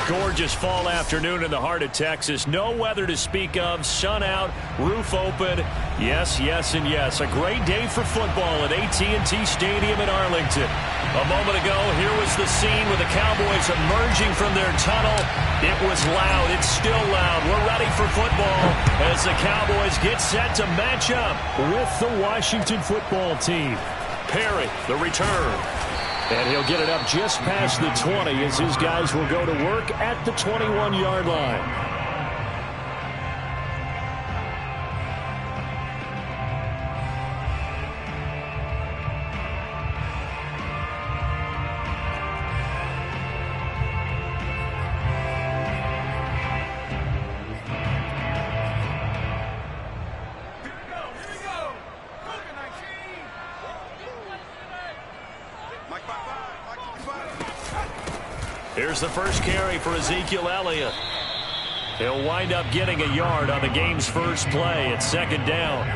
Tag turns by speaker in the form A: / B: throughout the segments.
A: Gorgeous fall afternoon in the heart of Texas. No weather to speak of. Sun out, roof open. Yes, yes, and yes. A great day for football at AT&T Stadium in Arlington. A moment ago, here was the scene with the Cowboys emerging from their tunnel. It was loud. It's still loud. We're ready for football as the Cowboys get set to match up with the Washington football team. Perry, the return. And he'll get it up just past the 20 as his guys will go to work at the 21-yard line. Here's the first carry for Ezekiel Elliott. He'll wind up getting a yard on the game's first play at second down.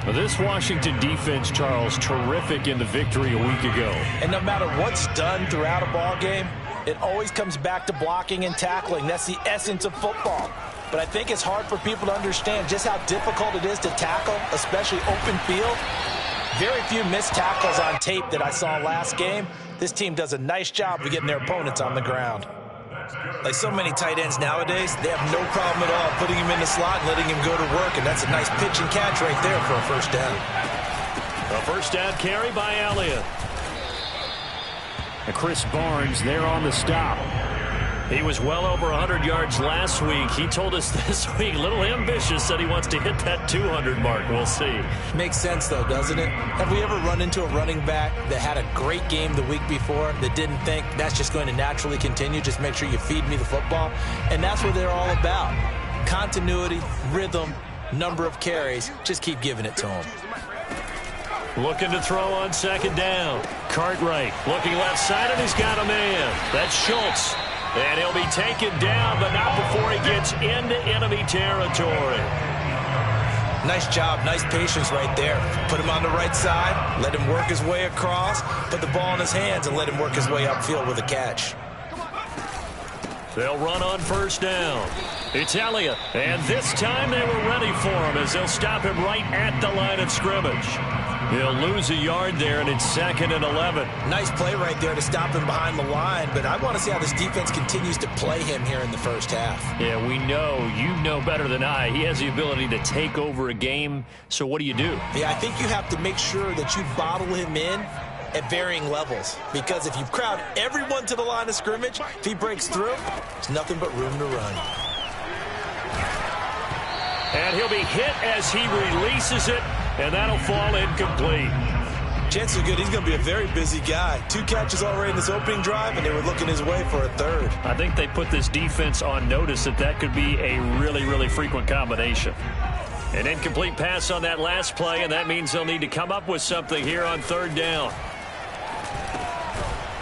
A: Well, this Washington defense, Charles, terrific in the victory a week ago.
B: And no matter what's done throughout a ball game, it always comes back to blocking and tackling. That's the essence of football. But I think it's hard for people to understand just how difficult it is to tackle, especially open field. Very few missed tackles on tape that I saw last game. This team does a nice job of getting their opponents on the ground. Like so many tight ends nowadays, they have no problem at all putting him in the slot and letting him go to work, and that's a nice pitch and catch right there for a first down.
A: A first down carry by Elliott. And Chris Barnes there on the stop. He was well over 100 yards last week. He told us this week, a little ambitious, said he wants to hit that 200 mark. We'll see.
B: Makes sense, though, doesn't it? Have we ever run into a running back that had a great game the week before that didn't think that's just going to naturally continue? Just make sure you feed me the football. And that's what they're all about. Continuity, rhythm, number of carries. Just keep giving it to them.
A: Looking to throw on second down. Cartwright looking left side, and he's got a man. That's Schultz. And he'll be taken down, but not before he gets into enemy territory.
B: Nice job, nice patience right there. Put him on the right side, let him work his way across, put the ball in his hands, and let him work his way upfield with a catch.
A: They'll run on first down. It's Elliott, and this time they were ready for him as they'll stop him right at the line of scrimmage. He'll lose a yard there, and it's 2nd and 11.
B: Nice play right there to stop him behind the line, but I want to see how this defense continues to play him here in the first half.
A: Yeah, we know. You know better than I. He has the ability to take over a game, so what do you do?
B: Yeah, I think you have to make sure that you bottle him in at varying levels, because if you crowd everyone to the line of scrimmage, if he breaks through, there's nothing but room to run.
A: And he'll be hit as he releases it, and that'll fall incomplete.
B: Chances are good he's going to be a very busy guy. 2 catches already in this opening drive, and they were looking his way for a third.
A: I think they put this defense on notice that that could be a really, really frequent combination. An incomplete pass on that last play, and that means they'll need to come up with something here on third down.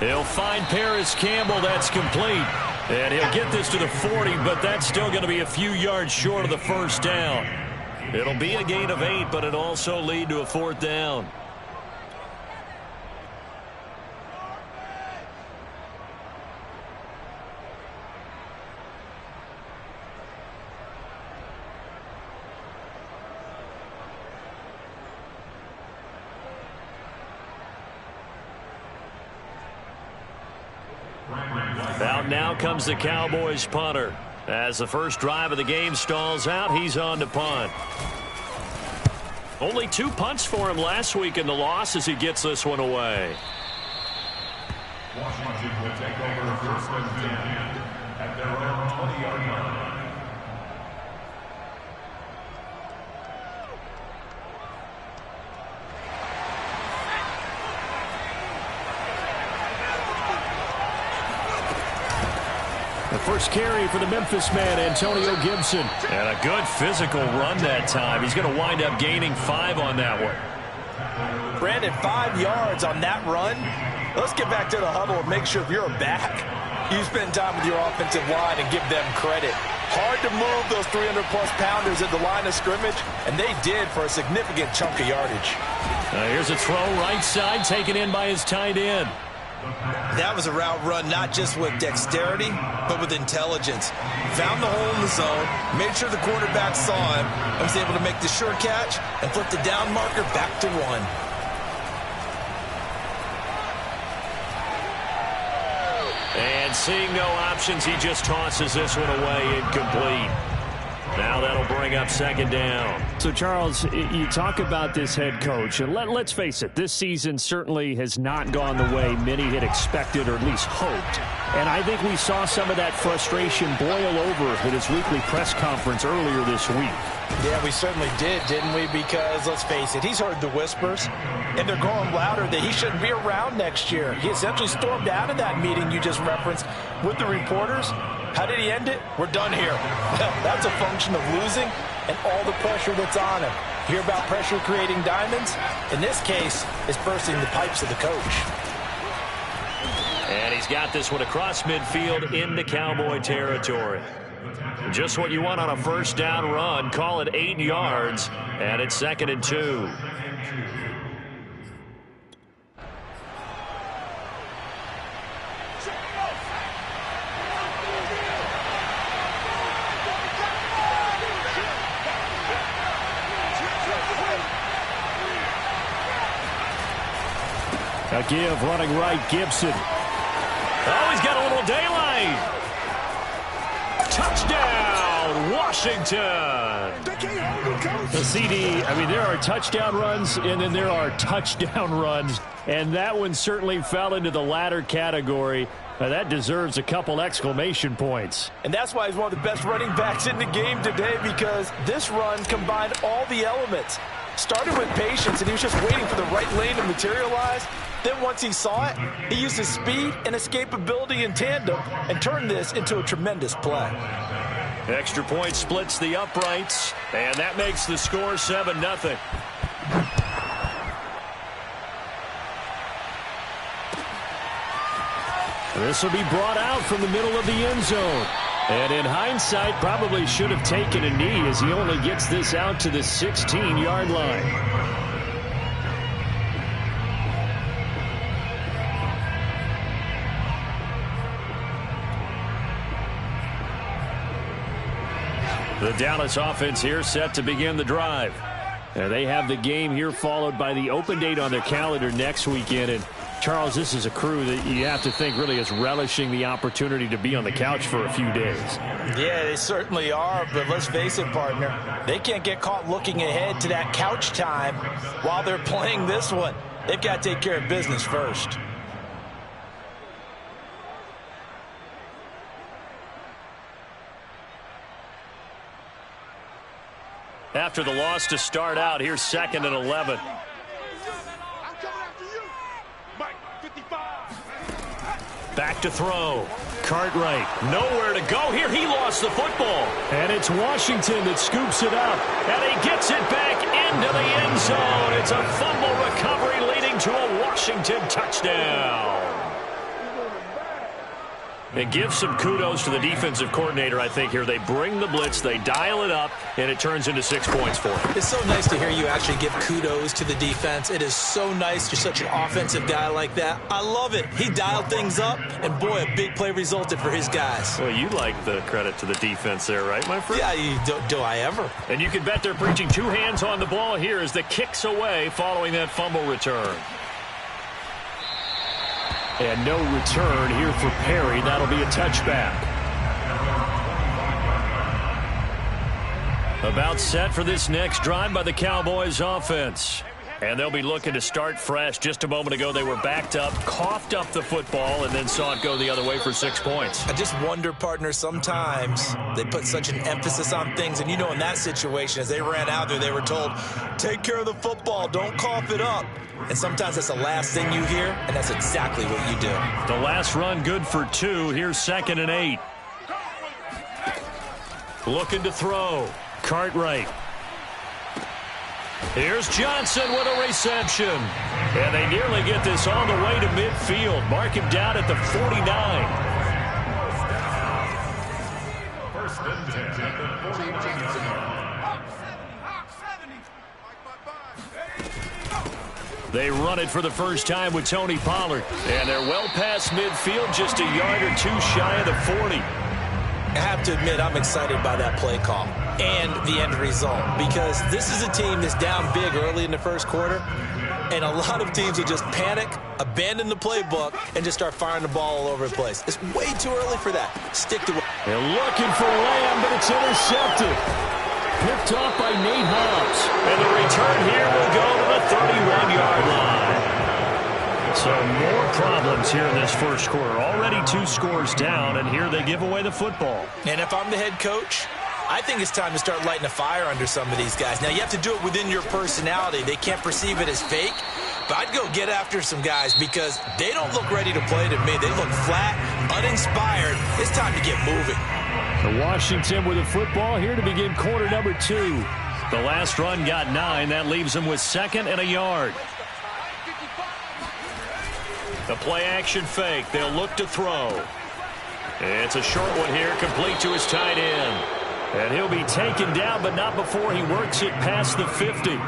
A: He'll find Paris Campbell. That's complete. And he'll get this to the 40, but that's still going to be a few yards short of the first down. It'll be a gain of 8, but it'll also lead to a 4th down. Out now comes the Cowboys punter. As the first drive of the game stalls out, he's on to punt. Only 2 punts for him last week in the loss as he gets this one away.
C: Washington will take over first and 10 at their own 20-yard line.
A: The first carry for the Memphis man, Antonio Gibson. And a good physical run that time. He's going to wind up gaining 5 on that one.
B: Brandon, 5 yards on that run. Let's get back to the huddle and make sure if you're back, you spend time with your offensive line and give them credit. Hard to move those 300-plus pounders at the line of scrimmage, and they did for a significant chunk of yardage.
A: Here's a throw right side taken in by his tight end.
B: That was a route run not just with dexterity, but with intelligence. Found the hole in the zone, made sure the quarterback saw him, and was able to make the sure catch and flip the down marker back to 1.
A: And seeing no options, he just tosses this one away, incomplete. Now that'll bring up second down.
D: So, Charles, you talk about this head coach, and let's face it, this season certainly has not gone the way many had expected or at least hoped. And I think we saw some of that frustration boil over at his weekly press conference earlier this week.
B: Yeah, we certainly did, didn't we? Because, let's face it, he's heard the whispers, and they're growing louder that he shouldn't be around next year. He essentially stormed out of that meeting you just referenced with the reporters. How did he end it? We're done here. Well, that's a function of losing and all the pressure that's on him. Hear about pressure creating diamonds? In this case, it's bursting the pipes of the coach.
A: And he's got this one across midfield into Cowboy territory. Just what you want on a first down run. Call it 8 yards, and it's 2nd and 2.
D: A give running right, Gibson.
A: Oh, he's got a little daylight. Touchdown, Washington.
D: The CD, I mean, there are touchdown runs, and then there are touchdown runs. And that one certainly fell into the latter category. That deserves a couple exclamation points.
B: And that's why he's one of the best running backs in the game today, because this run combined all the elements. Started with patience, and he was just waiting for the right lane to materialize. Then once he saw it, he used his speed and escapability in tandem and turned this into a tremendous play.
A: Extra point splits the uprights, and that makes the score 7-0.
D: This will be brought out from the middle of the end zone. And in hindsight, probably should have taken a knee as he only gets this out to the 16-yard line.
A: The Dallas offense here set to begin the drive.
D: And they have the game here followed by the open date on their calendar next weekend. And Charles, this is a crew that you have to think really is relishing the opportunity to be on the couch for a few days.
B: Yeah, they certainly are, but let's face it, partner. They can't get caught looking ahead to that couch time while they're playing this one. They've got to take care of business first.
A: After the loss to start out, here's 2nd and 11. Back to throw. Cartwright, nowhere to go here. He lost the football.
D: And it's Washington that scoops it up.
A: And he gets it back into the end zone. It's a fumble recovery leading to a Washington touchdown. And give some kudos to the defensive coordinator, I think, here. They bring the blitz, they dial it up, and it turns into 6 points for them.
B: It's so nice to hear you actually give kudos to the defense. It is so nice. You're such an offensive guy like that. I love it. He dialed things up, and boy, a big play resulted for his guys.
A: Well, you like the credit to the defense there, right, my friend?
B: Yeah, do I ever?
A: And you can bet they're preaching 2 hands on the ball here as the kick's away following that fumble return.
D: And no return here for Perry. That'll be a touchback.
A: About set for this next drive by the Cowboys offense. And they'll be looking to start fresh. Just a moment ago, they were backed up, coughed up the football, and then saw it go the other way for 6 points.
B: I just wonder, partner, sometimes they put such an emphasis on things. And, you know, in that situation, as they ran out there, they were told, take care of the football, don't cough it up. And sometimes that's the last thing you hear, and that's exactly what you do.
A: The last run good for 2. Here's 2nd and 8. Looking to throw. Cartwright. Here's Johnson with a reception. And they nearly get this all the way to midfield. Mark him down at the 49.
C: First and 10 at the 49.
A: They run it for the first time with Tony Pollard. And they're well past midfield, just a yard or two shy of the 40.
B: I have to admit, I'm excited by that play call and the end result, because this is a team that's down big early in the first quarter, and a lot of teams will just panic, abandon the playbook, and just start firing the ball all over the place. It's way too early for that. Stick to it.
A: They're looking for Lamb, but it's intercepted. Picked off by Nate Hobbs. And the return here will go to the 31-yard line. So more problems here in this first quarter. Already 2 scores down, and here they give away the football.
B: And if I'm the head coach, I think it's time to start lighting a fire under some of these guys. Now, you have to do it within your personality. They can't perceive it as fake. But I'd go get after some guys because they don't look ready to play to me. They look flat, uninspired. It's time to get moving.
D: The Washington with the football here to begin quarter number 2.
A: The last run got 9. That leaves them with 2nd and a yard. The play-action fake. They'll look to throw. It's a short one here, complete to his tight end. And he'll be taken down, but not before he works it past the 50.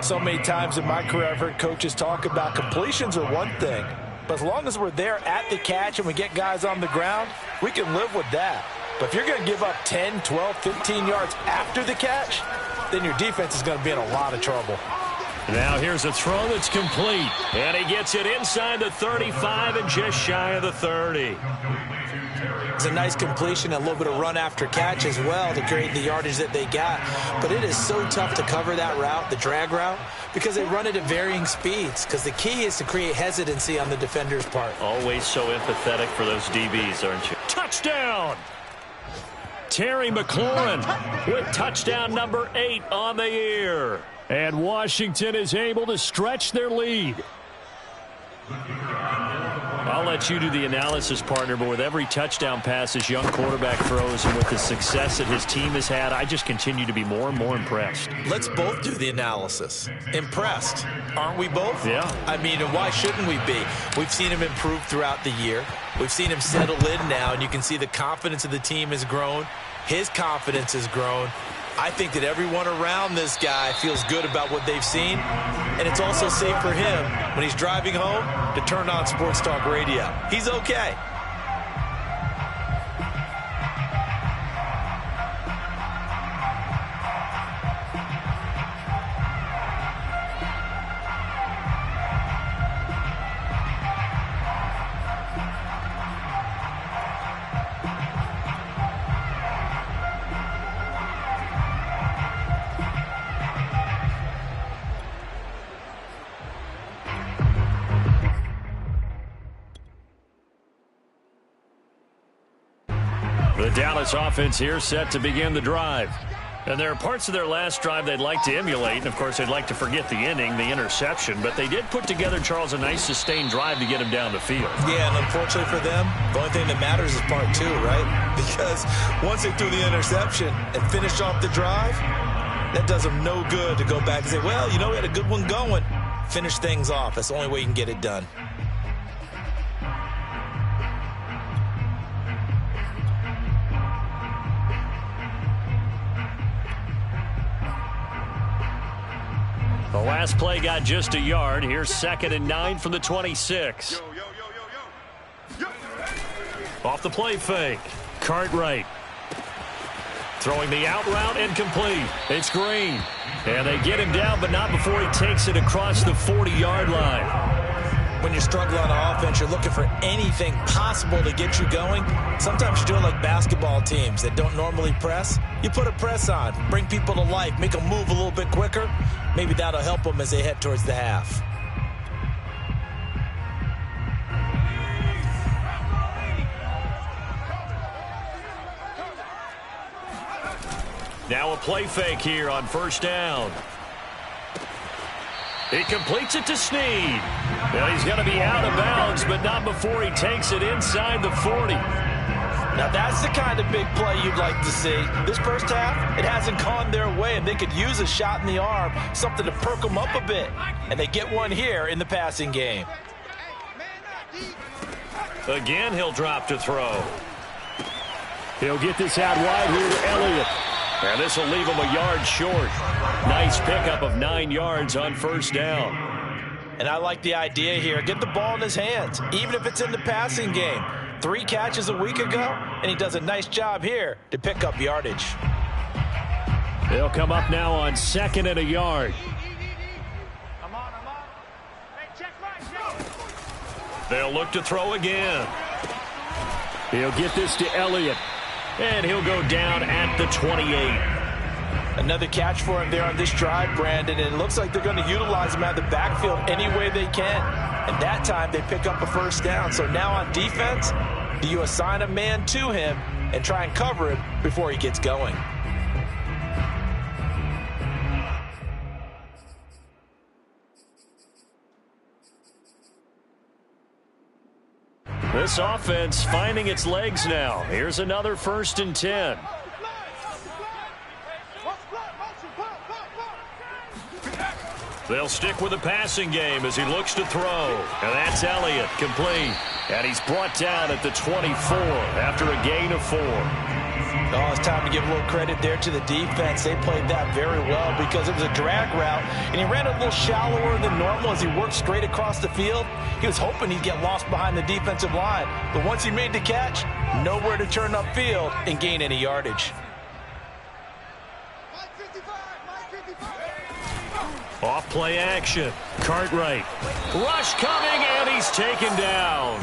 B: So many times in my career, I've heard coaches talk about completions are one thing. But as long as we're there at the catch and we get guys on the ground, we can live with that. But if you're going to give up 10, 12, 15 yards after the catch, then your defense is going to be in a lot of trouble.
A: Now here's a throw that's complete. And he gets it inside the 35 and just shy of the 30.
B: It's a nice completion, a little bit of run after catch as well to create the yardage that they got. But it is so tough to cover that route, the drag route, because they run it at varying speeds. Because the key is to create hesitancy on the defender's part.
A: Always so empathetic for those DBs, aren't you? Touchdown! Terry McLaurin with touchdown number 8 on the year.
D: And Washington is able to stretch their lead.
A: I'll let you do the analysis, partner, but with every touchdown pass his young quarterback throws and with the success that his team has had, I just continue to be more and more impressed.
B: Let's both do the analysis. Impressed. Aren't we both?
A: Yeah.
B: I mean, and why shouldn't we be? We've seen him improve throughout the year. We've seen him settle in now, and you can see the confidence of the team has grown. His confidence has grown. I think that everyone around this guy feels good about what they've seen, and it's also safe for him when he's driving home to turn on Sports Talk Radio. He's okay.
A: The Dallas offense here set to begin the drive. And there are parts of their last drive they'd like to emulate. And, of course, they'd like to forget the inning, the interception. But they did put together, Charles, a nice sustained drive to get him down the field.
B: Yeah, and unfortunately for them, the only thing that matters is part 2, right? Because once they threw the interception and finished off the drive, that does them no good to go back and say, well, you know, we had a good one going. Finish things off. That's the only way you can get it done.
A: The last play got just a yard. Here's 2nd and 9 from the 26. Off the play fake. Cartwright. Throwing the out route and complete. It's Green. And they get him down, but not before he takes it across the 40-yard line.
B: When you're struggling on offense, you're looking for anything possible to get you going. Sometimes you do it like basketball teams that don't normally press. You put a press on, bring people to life, make them move a little bit quicker. Maybe that'll help them as they head towards the half.
A: Now a play fake here on first down. He completes it to Snead. Well, he's going to be out of bounds, but not before he takes it inside the 40.
B: Now, that's the kind of big play you'd like to see. This first half, it hasn't gone their way, and they could use a shot in the arm, something to perk them up a bit. And they get one here in the passing game.
A: Again, he'll drop to throw.
D: He'll get this out wide here to Elliott.
A: And this will leave him a yard short. Nice pickup of 9 yards on first down.
B: And I like the idea here. Get the ball in his hands, even if it's in the passing game. 3 catches a week ago, and he does a nice job here to pick up yardage.
D: They'll come up now on 2nd and a yard.
A: They'll look to throw again.
D: He'll get this to Elliott.
A: And he'll go down at the 28.
B: Another catch for him there on this drive, Brandon, and it looks like they're going to utilize him out of the backfield any way they can. And that time they pick up a first down. So now on defense, do you assign a man to him and try and cover him before he gets going?
A: This offense finding its legs now. Here's another 1st and 10. They'll stick with the passing game as he looks to throw. And that's Elliott, complete. And he's brought down at the 24 after a gain of 4.
B: Oh, it's time to give a little credit there to the defense. They played that very well because it was a drag route, and he ran a little shallower than normal as he worked straight across the field. He was hoping he'd get lost behind the defensive line, but once he made the catch, nowhere to turn upfield and gain any yardage.
A: Off play action. Cartwright. Rush coming, and he's taken down.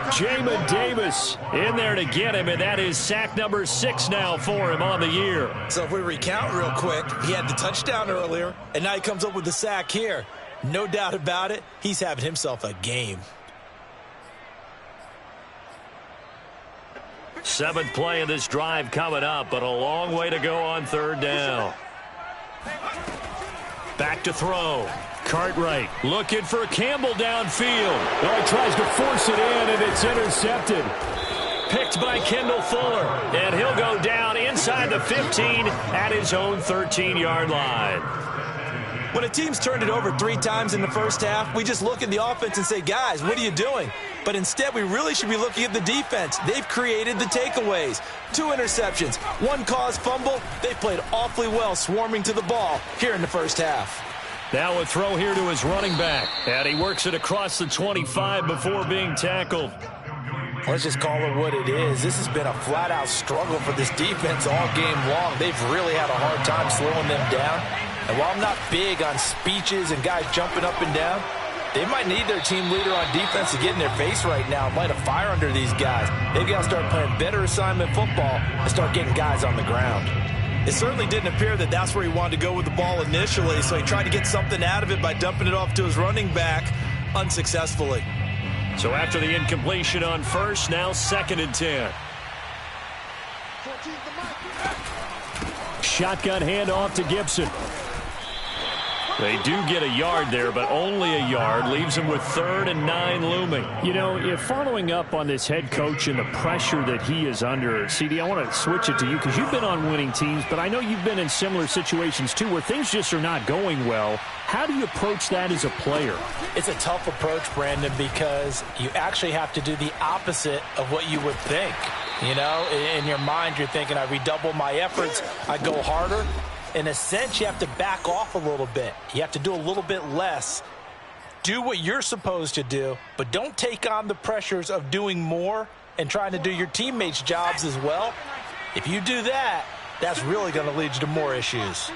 D: MoeDaBeast in there to get him, and that is sack number 6 now for him on the year.
B: So if we recount real quick, he had the touchdown earlier, and now he comes up with the sack here. No doubt about it, he's having himself a game.
A: 7th play of this drive coming up, but a long way to go on 3rd down. Back to throw. Cartwright looking for Campbell downfield.
D: Oh, he tries to force it in, and it's intercepted.
A: Picked by Kendall Fuller. And he'll go down inside the 15 at his own 13-yard line.
B: When a team's turned it over 3 times in the first half, we just look at the offense and say, guys, what are you doing? But instead, we really should be looking at the defense. They've created the takeaways. 2 interceptions, 1 caused fumble. They played awfully well swarming to the ball here in the first half.
A: Now a throw here to his running back. And he works it across the 25 before being tackled.
B: Let's just call it what it is. This has been a flat-out struggle for this defense all game long. They've really had a hard time slowing them down. And while I'm not big on speeches and guys jumping up and down, they might need their team leader on defense to get in their face right now and light a fire under these guys. They've got to start playing better assignment football and start getting guys on the ground. It certainly didn't appear that that's where he wanted to go with the ball initially, so he tried to get something out of it by dumping it off to his running back unsuccessfully.
A: So after the incompletion on 1st, now 2nd and 10.
D: Shotgun handoff to Gibson.
A: They do get a yard there, but only a yard. Leaves him with 3rd and 9 looming.
D: You know, if following up on this head coach and the pressure that he is under, CD, I want to switch it to you because you've been on winning teams, but I know you've been in similar situations too where things just are not going well. How do you approach that as a player?
B: It's a tough approach, Brandon, because you actually have to do the opposite of what you would think. You know, in your mind, you're thinking, I redouble my efforts, I go harder. In a sense, you have to back off a little bit. You have to do a little bit less. Do what you're supposed to do, but don't take on the pressures of doing more and trying to do your teammates' jobs as well. If you do that, that's really going to lead you to more issues.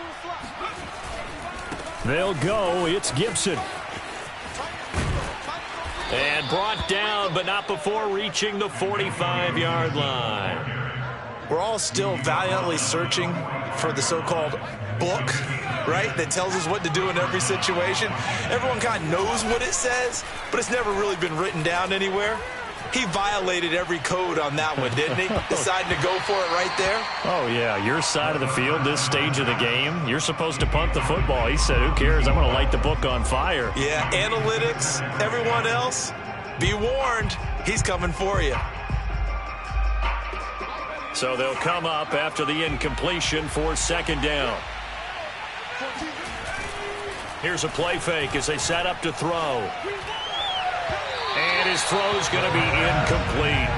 D: They'll go. It's Gibson.
A: And brought down, but not before reaching the 45-yard line.
B: We're all still valiantly searching for the so-called book, right, that tells us what to do in every situation. Everyone kind of knows what it says, but it's never really been written down anywhere. He violated every code on that one, didn't he? Deciding to go for it right there.
A: Oh, yeah, your side of the field, this stage of the game, you're supposed to punt the football. He said, who cares? I'm going to light the book on fire.
B: Yeah, analytics, everyone else, be warned, he's coming for you.
A: So they'll come up after the incompletion for 2nd down. Here's a play fake as they set up to throw. And his throw's going to be incomplete.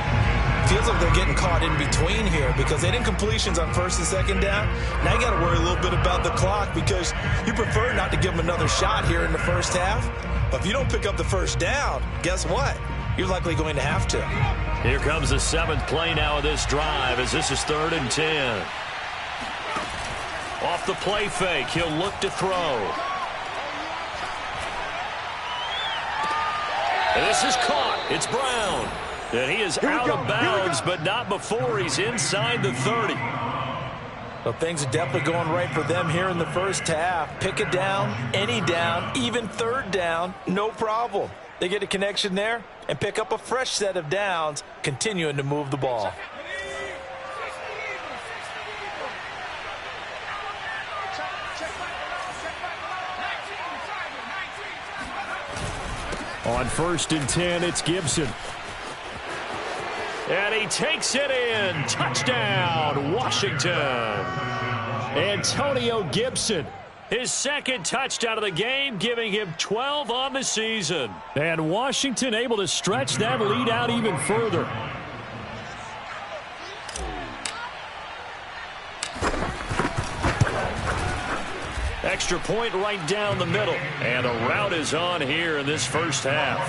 B: Feels like they're getting caught in between here because they didn't completions on first and second down. Now you got to worry a little bit about the clock because you prefer not to give them another shot here in the first half. But if you don't pick up the first down, guess what? You're likely going to have to.
A: Here comes the 7th play now of this drive as this is 3rd and 10. Off the play fake, he'll look to throw. And this is caught. It's Brown. And he is out of bounds, but not before he's inside the 30.
B: Well, things are definitely going right for them here in the first half. Pick it down, any down, even 3rd down, no problem. They get a connection there and pick up a fresh set of downs, continuing to move the ball.
D: On 1st and 10, it's Gibson.
A: And he takes it in. Touchdown, Washington.
D: Antonio Gibson.
A: His 2nd touchdown of the game, giving him 12 on the season.
D: And Washington able to stretch that lead out even further.
A: Extra point right down the middle. And a route is on here in this first half.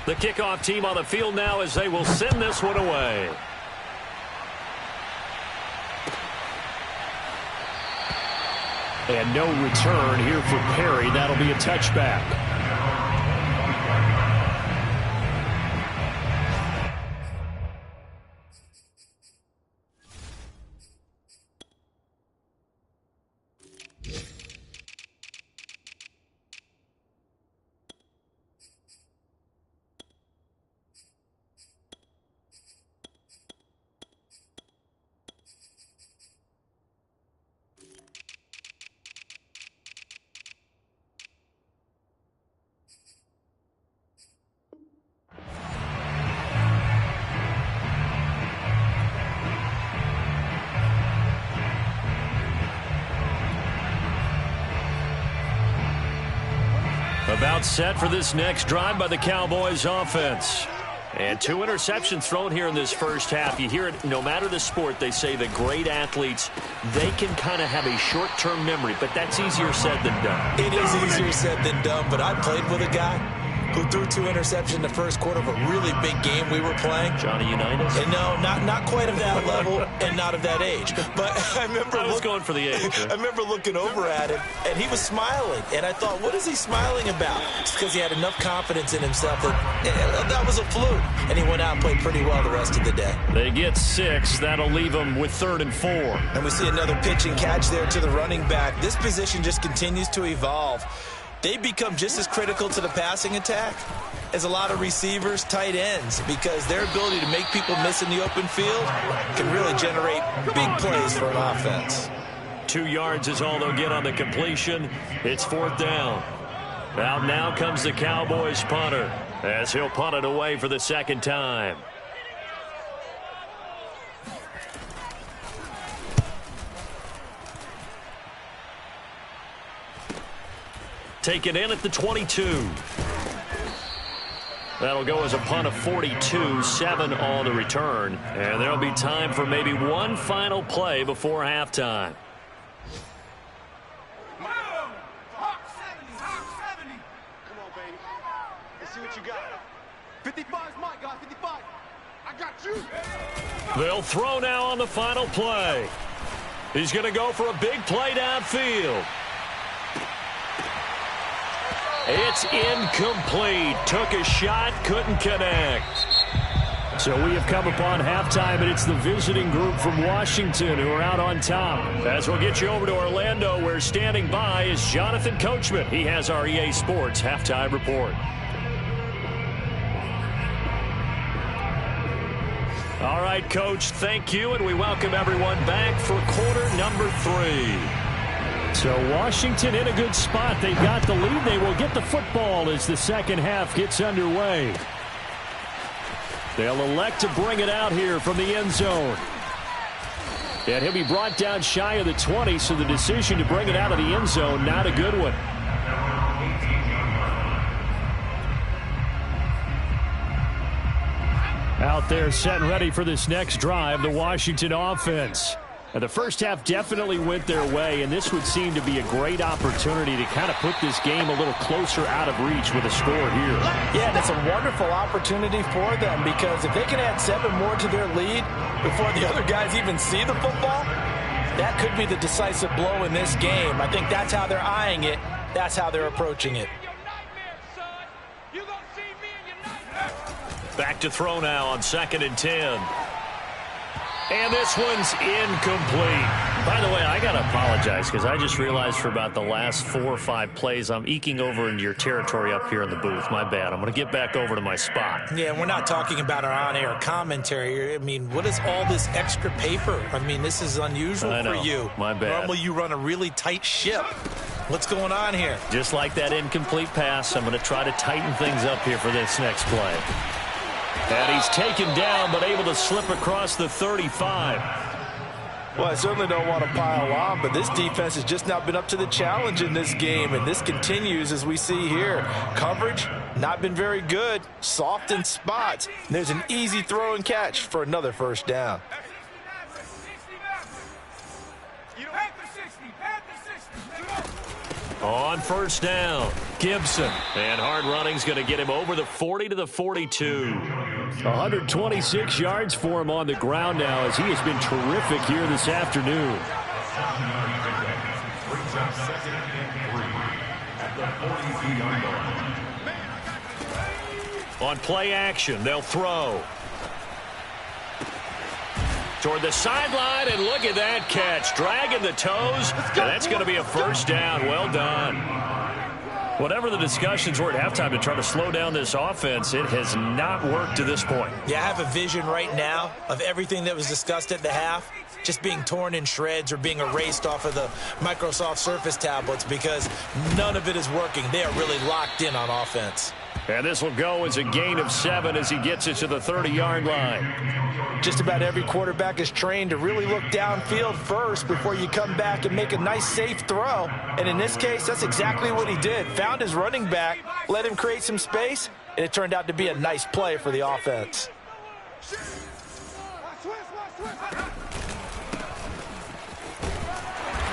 A: The kickoff team on the field now as they will send this one away.
D: And no return here for Perry. That'll be a touchback.
A: About set for this next drive by the Cowboys offense. And 2 interceptions thrown here in this first half. You hear it no matter the sport. They say that great athletes, they can kind of have a short-term memory, but that's easier said than done.
B: It is easier said than done, but I played with a guy who threw 2 interceptions in the first quarter of a really big game we were playing.
A: Johnny Unitas?
B: And no, not quite of that level and not of that age. But I remember
A: I was going for the age. Right?
B: I remember looking over at him, and he was smiling. And I thought, what is he smiling about? It's because he had enough confidence in himself that was a fluke. And he went out and played pretty well the rest of the day.
A: They get 6. That'll leave them with 3rd and 4.
B: And we see another pitch and catch there to the running back. This position just continues to evolve. They become just as critical to the passing attack as a lot of receivers, tight ends, because their ability to make people miss in the open field can really generate big plays for an offense.
A: 2 yards is all they'll get on the completion. It's 4th down. Out now comes the Cowboys punter as he'll punt it away for the 2nd time. Taken in at the 22. That'll go as a punt of 42, 7 on the return. And there'll be time for maybe one final play before halftime.
E: Hawk 70. Come on, baby. Let's see what you got. 55 is my guy, 55. I got you.
A: They'll throw now on the final play. He's going to go for a big play downfield. It's incomplete. Took a shot, couldn't connect.
D: So we have come upon halftime, and it's the visiting group from Washington who are out on top.
A: As we'll get you over to Orlando, where standing by is Jonathan Coachman. He has our EA Sports halftime report. All right, Coach, thank you, and we welcome everyone back for quarter number 3.
D: So Washington in a good spot. They've got the lead. They will get the football as the second half gets underway. They'll elect to bring it out here from the end zone. And he'll be brought down shy of the 20, so the decision to bring it out of the end zone, not a good one. out there set and ready for this next drive, the Washington offense. Now, the first half definitely went their way, and this would seem to be a great opportunity to kind of put this game a little closer out of reach with a score here.
B: Yeah, and it's a wonderful opportunity for them, because if they can add 7 more to their lead before the other guys even see the football, that could be the decisive blow in this game. I think that's how they're eyeing it. That's how they're approaching it.
A: Back to throw now on 2nd and 10. And this one's incomplete. By the way, I got to apologize because I just realized for about the last 4 or 5 plays, I'm eking over into your territory up here in the booth. My bad. I'm going to get back over to my spot.
B: Yeah, we're not talking about our on-air commentary. I mean, what is all this extra paper? I mean, this is unusual for you.
A: My bad.
B: Normally you run a really tight ship. What's going on here?
A: Just like that incomplete pass, I'm going to try to tighten things up here for this next play. And he's taken down, but able to slip across the 35.
B: Well, I certainly don't want to pile on, but this defense has just not been up to the challenge in this game, and this continues as we see here. Coverage, not been very good, soft in spots. And there's an easy throw and catch for another first down.
A: On first down, Gibson. And hard running's going to get him over the 40 to the 42.
D: 126 yards for him on the ground now as he has been terrific here this afternoon.
A: On play action, they'll throw. Toward the sideline, and look at that catch. Dragging the toes, and that's going to be a first down. Well done. Whatever the discussions were at halftime to try to slow down this offense, it has not worked to this point.
B: Yeah, I have a vision right now of everything that was discussed at the half just being torn in shreds or being erased off of the Microsoft Surface tablets, because none of it is working. They are really locked in on offense.
A: And this will go as a gain of 7 as he gets it to the 30-yard line.
B: Just about every quarterback is trained to really look downfield first before you come back and make a nice, safe throw. And in this case, that's exactly what he did. Found his running back, let him create some space, and it turned out to be a nice play for the offense.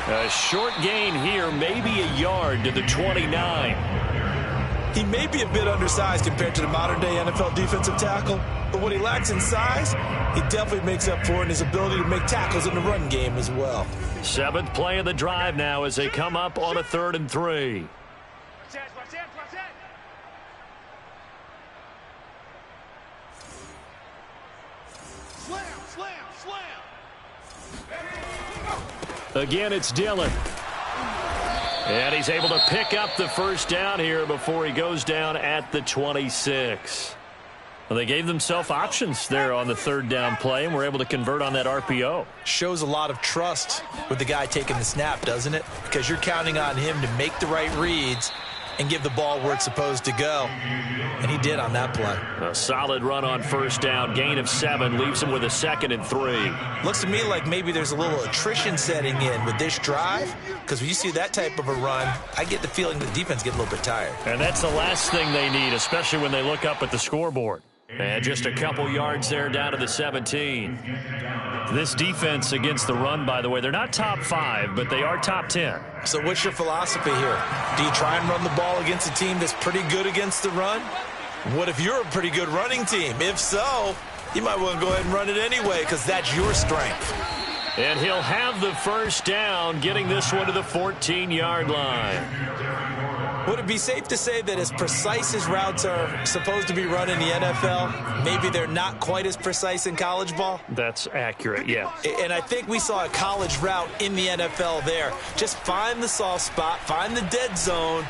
A: A short gain here, maybe a yard to the 29.
B: He may be a bit undersized compared to the modern-day NFL defensive tackle, but what he lacks in size, he definitely makes up for in his ability to make tackles in the run game as well.
A: 7th play of the drive now as they come up on a 3rd and 3. Again, it's Dillon. And he's able to pick up the first down here before he goes down at the 26. Well, they gave themselves options there on the 3rd down play and were able to convert on that RPO.
B: Shows a lot of trust with the guy taking the snap, doesn't it? Because you're counting on him to make the right reads and give the ball where it's supposed to go. And he did on that play.
A: A solid run on first down. Gain of 7 leaves him with a 2nd and 3.
B: Looks to me like maybe there's a little attrition setting in with this drive, because when you see that type of a run, I get the feeling the defense gets a little bit tired.
A: And that's the last thing they need, especially when they look up at the scoreboard. And just a couple yards there down to the 17. This defense against the run, by the way, they're not top 5, but they are top 10.
B: So what's your philosophy here? Do you try and run the ball against a team that's pretty good against the run? What if you're a pretty good running team? If so, you might want to go ahead and run it anyway, because that's your strength.
A: And he'll have the first down, getting this one to the 14-yard line.
B: Would it be safe to say that as precise as routes are supposed to be run in the NFL, maybe they're not quite as precise in college ball?
A: That's accurate, yeah.
B: And I think we saw a college route in the NFL there. Just find the soft spot, find the dead zone,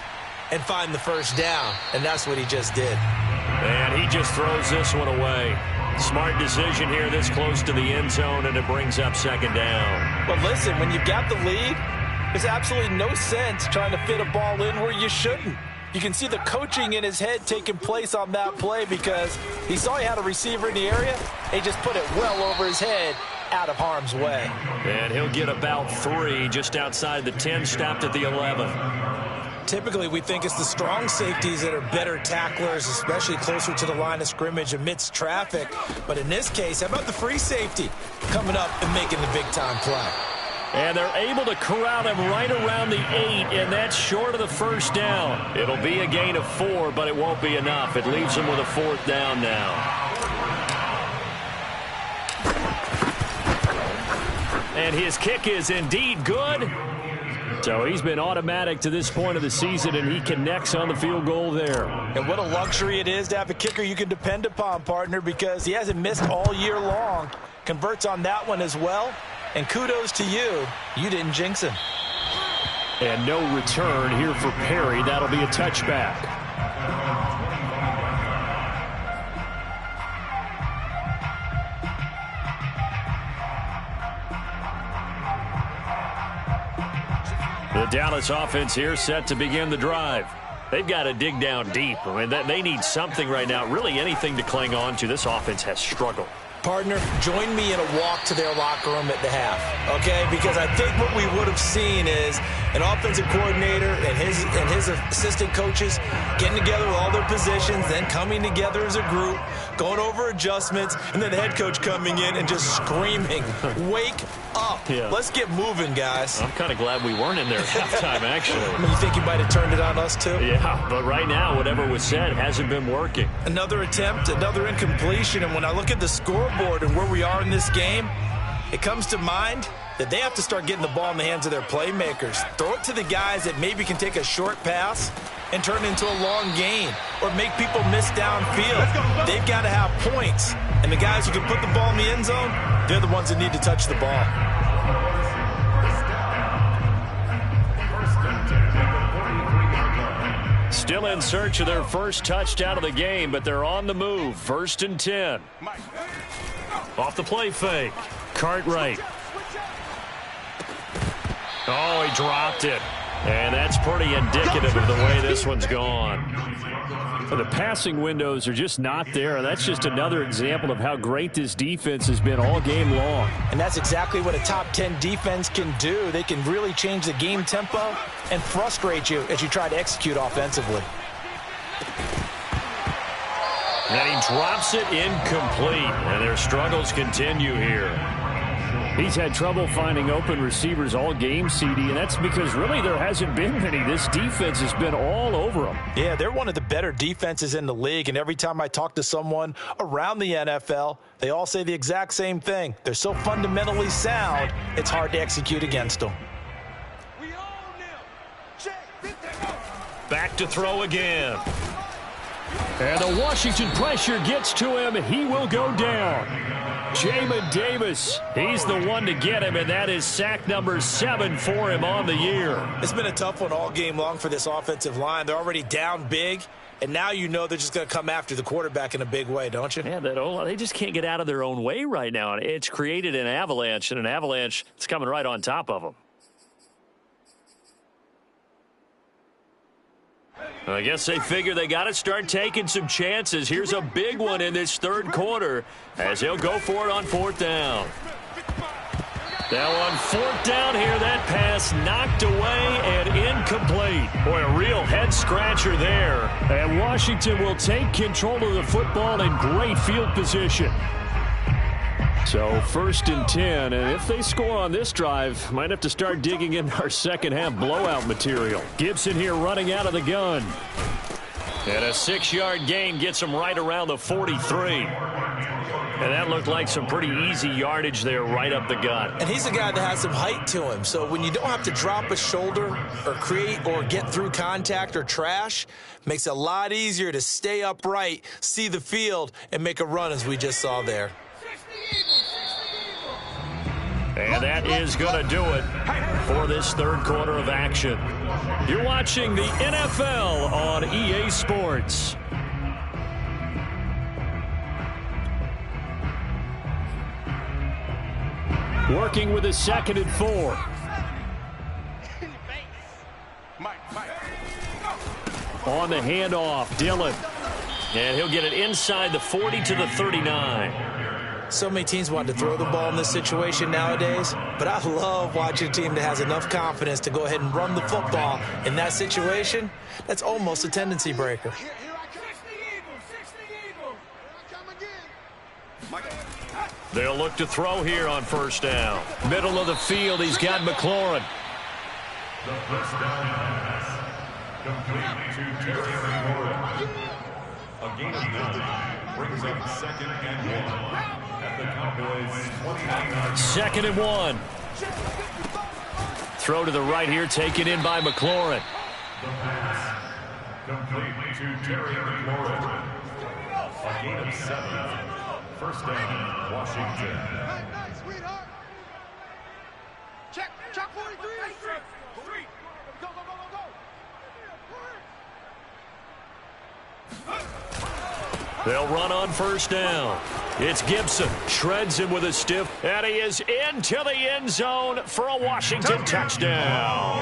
B: and find the first down. And that's what he just did.
A: And he just throws this one away. Smart decision here this close to the end zone, and it brings up 2nd down.
B: But listen, when you've got the lead, there's absolutely no sense trying to fit a ball in where you shouldn't. You can see the coaching in his head taking place on that play, because he saw he had a receiver in the area, and he just put it well over his head out of harm's way.
A: And he'll get about 3 just outside the 10, stopped at the 11.
B: Typically, we think it's the strong safeties that are better tacklers, especially closer to the line of scrimmage amidst traffic. But in this case, how about the free safety coming up and making the big-time play?
A: And they're able to corral him right around the 8, and that's short of the first down. It'll be a gain of 4, but it won't be enough. It leaves them with a 4th down now. And his kick is indeed good. So he's been automatic to this point of the season, and he connects on the field goal there.
B: And what a luxury it is to have a kicker you can depend upon, partner, because he hasn't missed all year long. Converts on that one as well. And kudos to you. You didn't jinx him.
D: And no return here for Perry. That'll be a touchback.
A: The Dallas offense here set to begin the drive. They've got to dig down deep. I mean, they need something right now, really anything to cling on to. This offense has struggled.
B: Partner, join me in a walk to their locker room at the half, okay? Because I think what we would have seen is an offensive coordinator and his assistant coaches getting together with all their positions, then coming together as a group, going over adjustments, and then the head coach coming in and just screaming, wake up.
A: Yeah.
B: Let's get moving, guys.
A: I'm kind of glad we weren't in there at halftime, actually.
B: I mean, you think you might have turned it on us, too?
A: Yeah, but right now, whatever was said hasn't been working.
B: Another attempt, another incompletion, and when I look at the scoreboard and where we are in this game, it comes to mind that they have to start getting the ball in the hands of their playmakers. Throw it to the guys that maybe can take a short pass and turn it into a long gain or make people miss downfield. They've got to have points, and the guys who can put the ball in the end zone, they're the ones that need to touch the ball.
A: Still in search of their first touchdown of the game, but they're on the move. 1st and 10. Off the play fake. Cartwright. Oh, he dropped it. And that's pretty indicative of the way this one's gone.
D: Well, the passing windows are just not there. That's just another example of how great this defense has been all game long.
B: And that's exactly what a top 10 defense can do. They can really change the game tempo and frustrate you as you try to execute offensively.
A: And he drops it incomplete. And their struggles continue here.
D: He's had trouble finding open receivers all game, CD, and that's because really there hasn't been many. This defense has been all over them.
B: Yeah, they're one of the better defenses in the league, and every time I talk to someone around the NFL, they all say the exact same thing. They're so fundamentally sound, it's hard to execute against them.
A: Back to throw again.
D: And the Washington pressure gets to him. He will go down. Jamin Davis, he's the one to get him, and that is sack number 7 for him on the year.
B: It's been a tough one all game long for this offensive line. They're already down big, and now you know they're just going to come after the quarterback in a big way, don't you?
A: Yeah, they just can't get out of their own way right now. It's created an avalanche, and an avalanche is coming right on top of them. I guess they figure they got to start taking some chances. Here's a big one in this 3rd quarter as he'll go for it on 4th down. Now on 4th down here, that pass knocked away and incomplete. Boy, a real head-scratcher there.
D: And Washington will take control of the football in great field position. So 1st and 10, and if they score on this drive, might have to start digging in our second half blowout material. Gibson here running out of the gun.
A: And a 6-yard gain gets him right around the 43. And that looked like some pretty easy yardage there right up the gut.
B: And he's a guy that has some height to him. So when you don't have to drop a shoulder or create or get through contact or trash, makes it a lot easier to stay upright, see the field, and make a run as we just saw there.
A: And that is going to do it for this 3rd quarter of action. You're watching the NFL on EA Sports.
D: Working with a 2nd and 4. On the handoff, Dillon.
A: And he'll get it inside the 40 to the 39.
B: So many teams want to throw the ball in this situation nowadays, but I love watching a team that has enough confidence to go ahead and run the football in that situation. That's almost a tendency breaker.
E: Here I come. 60 Eagle. Here I come again.
A: They'll look to throw here on first down. Middle of the field, he's got McLaurin.
C: The first down pass. Complete to Terry McLaurin. A gain of 9 brings up 2nd and 1 at the Cowboys' 29.
A: 2nd and 1. Throw to the right here, taken in by McLaurin.
C: The pass. Complete to Terry McLaurin. A gain of 7. First down, Washington.
E: Nice, sweetheart. Check 43. Go, go, go, go, go.
A: They'll run on first down. It's Gibson. Shreds him with a stiff. And he is into the end zone for a Washington touchdown.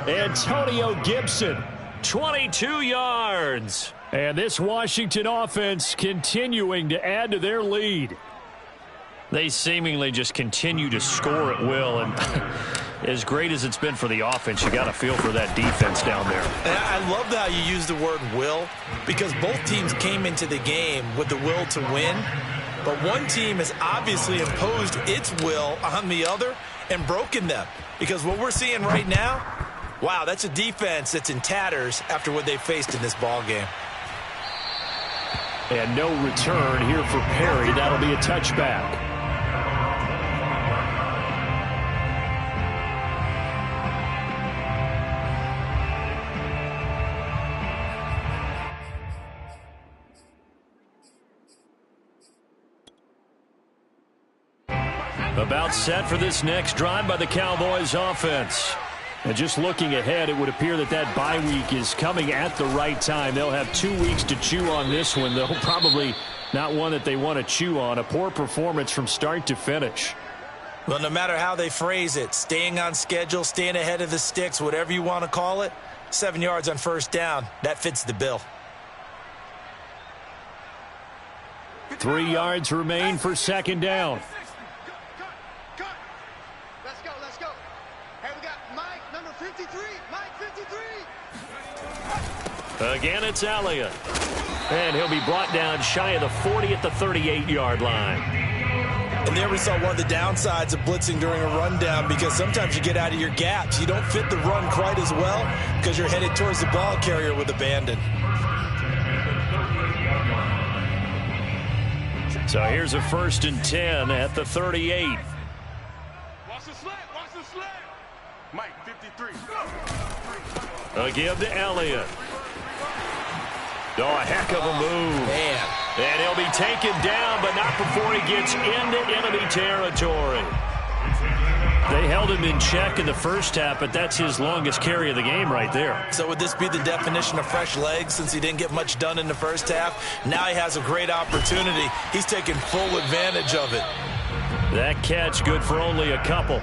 A: Antonio Gibson, 22 yards.
D: And this Washington offense continuing to add to their lead.
A: They seemingly just continue to score at will. And as great as it's been for the offense, you got to feel for that defense down there.
B: And I love how you use the word will, because both teams came into the game with the will to win. But one team has obviously imposed its will on the other and broken them. Because what we're seeing right now, wow, that's a defense that's in tatters after what they faced in this ball game.
D: And no return here for Perry. That'll be a touchback.
A: About set for this next drive by the Cowboys offense. And just looking ahead, it would appear that that bye week is coming at the right time. They'll have 2 weeks to chew on this one, though probably not one that they want to chew on. A poor performance from start to finish.
B: Well, no matter how they phrase it, staying on schedule, staying ahead of the sticks, whatever you want to call it, 7 yards on first down, that fits the bill.
D: 3 yards remain for second down.
E: Let's go. Hey, we got Mike, number 53. Mike, 53.
A: Again, it's Elliott. And he'll be brought down shy of the 40 at the 38-yard line.
B: And there we saw one of the downsides of blitzing during a rundown, because sometimes you get out of your gaps. You don't fit the run quite as well because you're headed towards the ball carrier with abandon.
A: So here's a 1st and 10 at the 38.
E: Watch the slant. Mike, 53.
A: A give to Elliott. Oh, a heck of a move.
B: Man.
A: And he'll be taken down, but not before he gets into enemy territory. They held him in check in the first half, but that's his longest carry of the game right there.
B: So would this be the definition of fresh legs, since he didn't get much done in the first half? Now he has a great opportunity. He's taking full advantage of it.
A: That catch good for only a couple.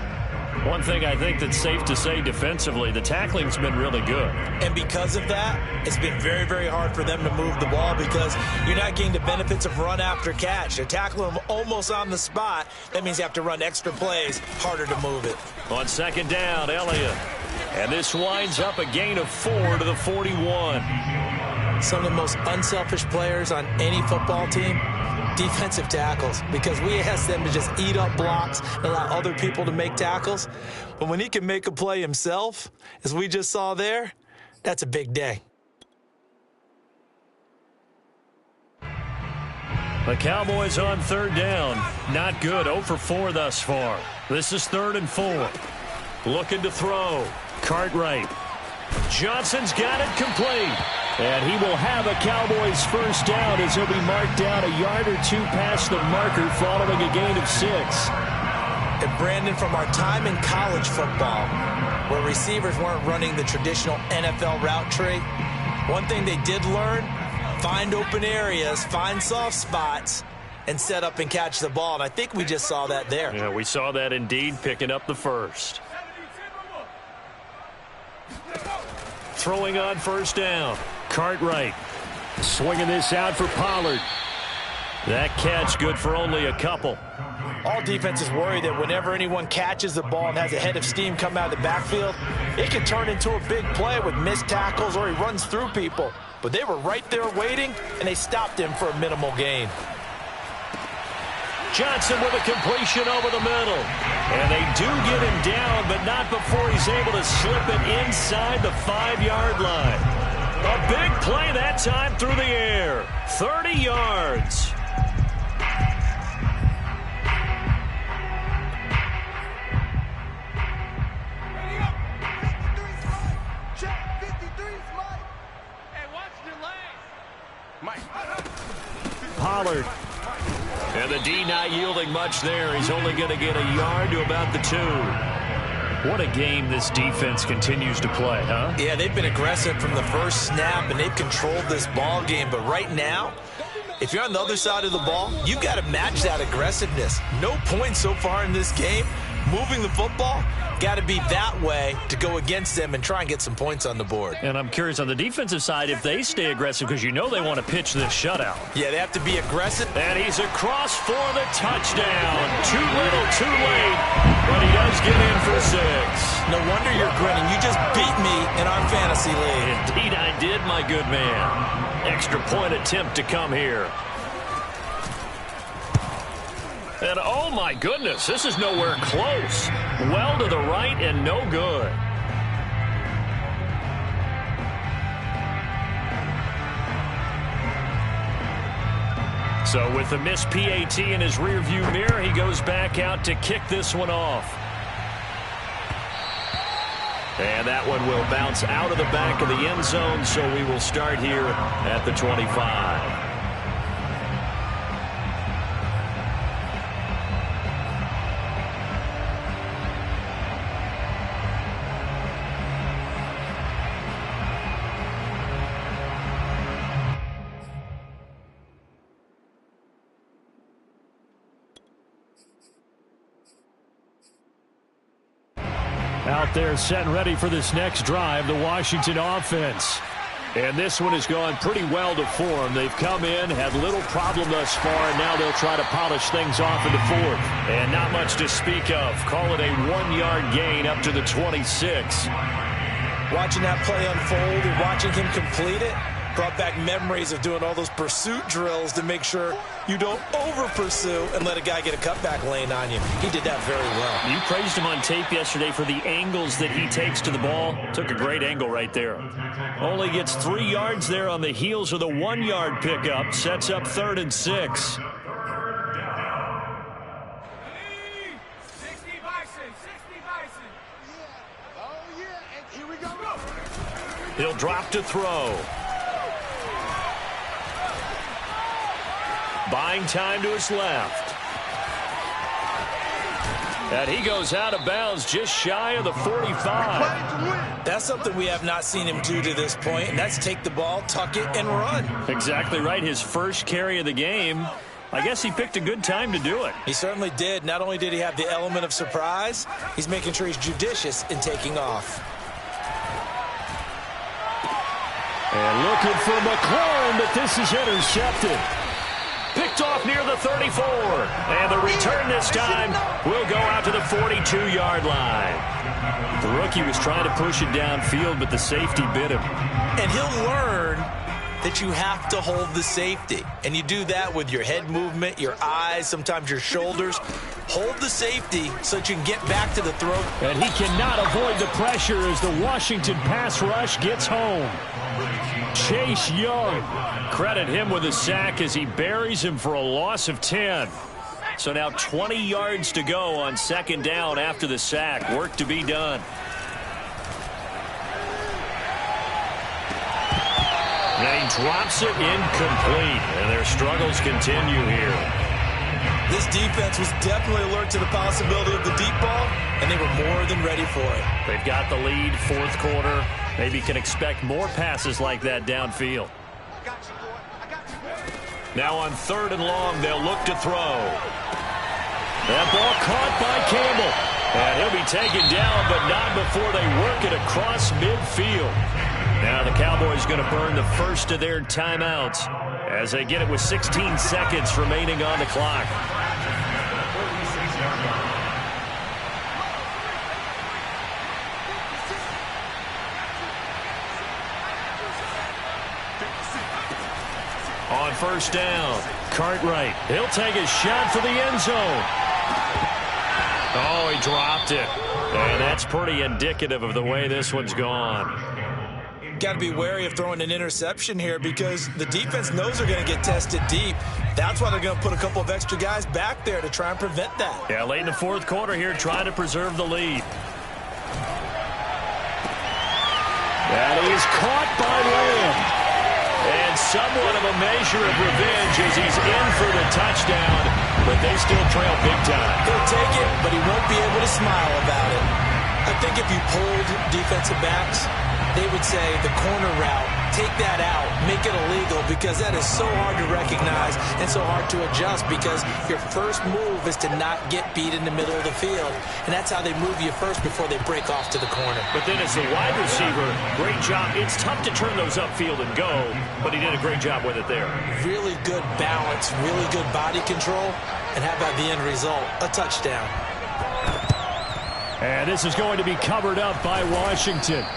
A: One thing I think that's safe to say defensively, the tackling's been really good.
B: And because of that, it's been very, very hard for them to move the ball, because you're not getting the benefits of run after catch. They're tackling them almost on the spot. That means you have to run extra plays, harder to move it.
A: On second down, Elliott. And this winds up a gain of 4 to the 41.
B: Some of the most unselfish players on any football team, defensive tackles, because we ask them to just eat up blocks and allow other people to make tackles. But when he can make a play himself, as we just saw there, that's a big day.
A: The Cowboys on third down. Not good. 0 for 4 thus far. This is 3rd and 4. Looking to throw. Cartwright. Johnson's got it complete. And he will have a Cowboys first down as he'll be marked down a yard or 2 past the marker following a gain of 6.
B: And Brandon, from our time in college football, where receivers weren't running the traditional NFL route tree, one thing they did learn, find open areas, find soft spots, and set up and catch the ball. And I think we just saw that there.
A: Yeah, we saw that indeed, picking up the first. Throwing on first down. Cartwright swinging this out for Pollard. That catch good for only a couple.
B: All defenses worry that whenever anyone catches the ball and has a head of steam come out of the backfield, it can turn into a big play with missed tackles or he runs through people. But they were right there waiting, and they stopped him for a minimal gain.
A: Johnson with a completion over the middle. And they do get him down, but not before he's able to slip it inside the 5-yard line. A big play that time through the air. 30 yards. Pollard. And the D not yielding much there. He's only going to get a yard to about the 2. What a game this defense continues to play, huh?
B: Yeah, they've been aggressive from the first snap, and they've controlled this ball game. But right now, if you're on the other side of the ball, you've got to match that aggressiveness. No points so far in this game. Moving the football, got to be that way to go against them and try and get some points on the board.
A: And I'm curious on the defensive side if they stay aggressive, because you know they want to pitch this shutout.
B: Yeah, they have to be aggressive.
A: And he's across for the touchdown. Too little, too late, but he does get in for 6.
B: No wonder you're grinning. You just beat me in our fantasy league.
A: Indeed I did, my good man. Extra point attempt to come here. And oh my goodness, this is nowhere close. Well to the right and no good. So with the missed PAT in his rearview mirror, he goes back out to kick this one off. And that one will bounce out of the back of the end zone, so we will start here at the 25. Out there set and ready for this next drive, the Washington offense. And this one has gone pretty well to form. They've come in, had little problem thus far, and now they'll try to polish things off in the 4th. And not much to speak of. Call it a 1-yard gain up to the 26.
B: Watching that play unfold and watching him complete it brought back memories of doing all those pursuit drills to make sure you don't over-pursue and let a guy get a cutback lane on you. He did that very well.
A: You praised him on tape yesterday for the angles that he takes to the ball. Took a great angle right there. Only gets 3 yards there on the heels of the 1-yard pickup. Sets up 3rd and 6. He'll drop to throw. Buying time to his left. And he goes out of bounds just shy of the 45.
B: That's something we have not seen him do to this point, and that's take the ball, tuck it, and run.
A: Exactly right. His first carry of the game. I guess he picked a good time to do it.
B: He certainly did. Not only did he have the element of surprise, he's making sure he's judicious in taking off.
A: And looking for McLaurin, but this is intercepted. Picked off near the 34. And the return this time will go out to the 42-yard line. The rookie was trying to push it downfield, but the safety bit him.
B: And he'll learn that you have to hold the safety. And you do that with your head movement, your eyes, sometimes your shoulders. Hold the safety so that you can get back to the throw.
A: And he cannot avoid the pressure as the Washington pass rush gets home. Chase Young. Credit him with a sack as he buries him for a loss of 10. So now 20 yards to go on 2nd down after the sack. Work to be done. And he drops it incomplete. And their struggles continue here.
B: This defense was definitely alert to the possibility of the deep ball, and they were more than ready for it.
A: They've got the lead, 4th quarter. Maybe can expect more passes like that downfield. Now on 3rd and long, they'll look to throw. That ball caught by Campbell. And he'll be taken down, but not before they work it across midfield. Now the Cowboys going to burn the first of their timeouts. as they get it with 16 seconds remaining on the clock. On first down, Cartwright. He'll take a shot for the end zone. Oh, he dropped it. And that's pretty indicative of the way this one's gone.
B: Got to be wary of throwing an interception here because the defense knows they're going to get tested deep. That's why they're going to put a couple of extra guys back there to try and prevent that.
A: Yeah, late in the fourth quarter here, trying to preserve the lead. That is caught by Lamb. And somewhat of a measure of revenge as he's in for the touchdown, but they still trail big time.
B: He'll take it, but he won't be able to smile about it. I think if you pulled defensive backs, they would say the corner route, take that out, make it illegal, because that is so hard to recognize and so hard to adjust because your first move is to not get beat in the middle of the field. And that's how they move you first before they break off to the corner.
A: But then as the wide receiver, great job. It's tough to turn those upfield and go, but he did a great job with it there.
B: Really good balance, really good body control, and how about the end result? A touchdown.
D: And this is going to be covered up by Washington.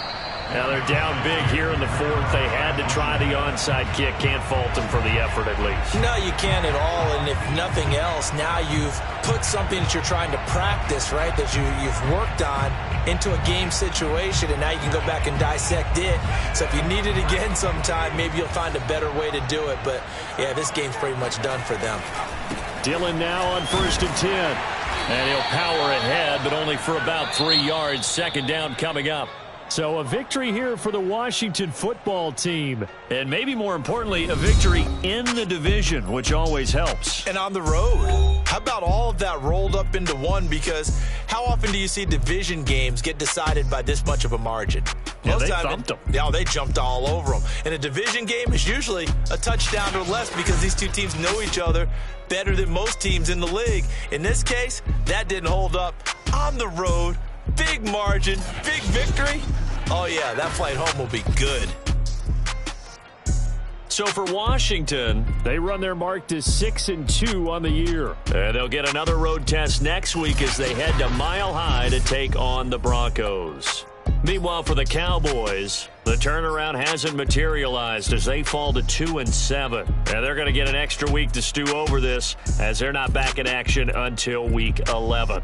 A: Now they're down big here in the fourth. They had to try the onside kick. Can't fault them for the effort at least.
B: No, you can't at all. And if nothing else, now you've put something that you're trying to practice, right, that you've worked on into a game situation, and now you can go back and dissect it. So if you need it again sometime, maybe you'll find a better way to do it. But, yeah, this game's pretty much done for them.
D: Dillon now on 1st and 10.
A: And he'll power ahead, but only for about 3 yards. Second down coming up.
D: So a victory here for the Washington football team.
A: And maybe more importantly, a victory in the division, which always helps.
B: And on the road. How about all of that rolled up into one? Because how often do you see division games get decided by this much of a margin?
A: Yeah, they thumped them.
B: Yeah, they jumped all over them. And a division game is usually a touchdown or less because these two teams know each other better than most teams in the league. In this case, that didn't hold up. On the road, big margin, big victory. Oh, yeah, that flight home will be good.
A: So for Washington,
D: they run their mark to 6-2 on the year.
A: And they'll get another road test next week as they head to Mile High to take on the Broncos. Meanwhile, for the Cowboys, the turnaround hasn't materialized as they fall to 2-7. And they're going to get an extra week to stew over this as they're not back in action until week 11.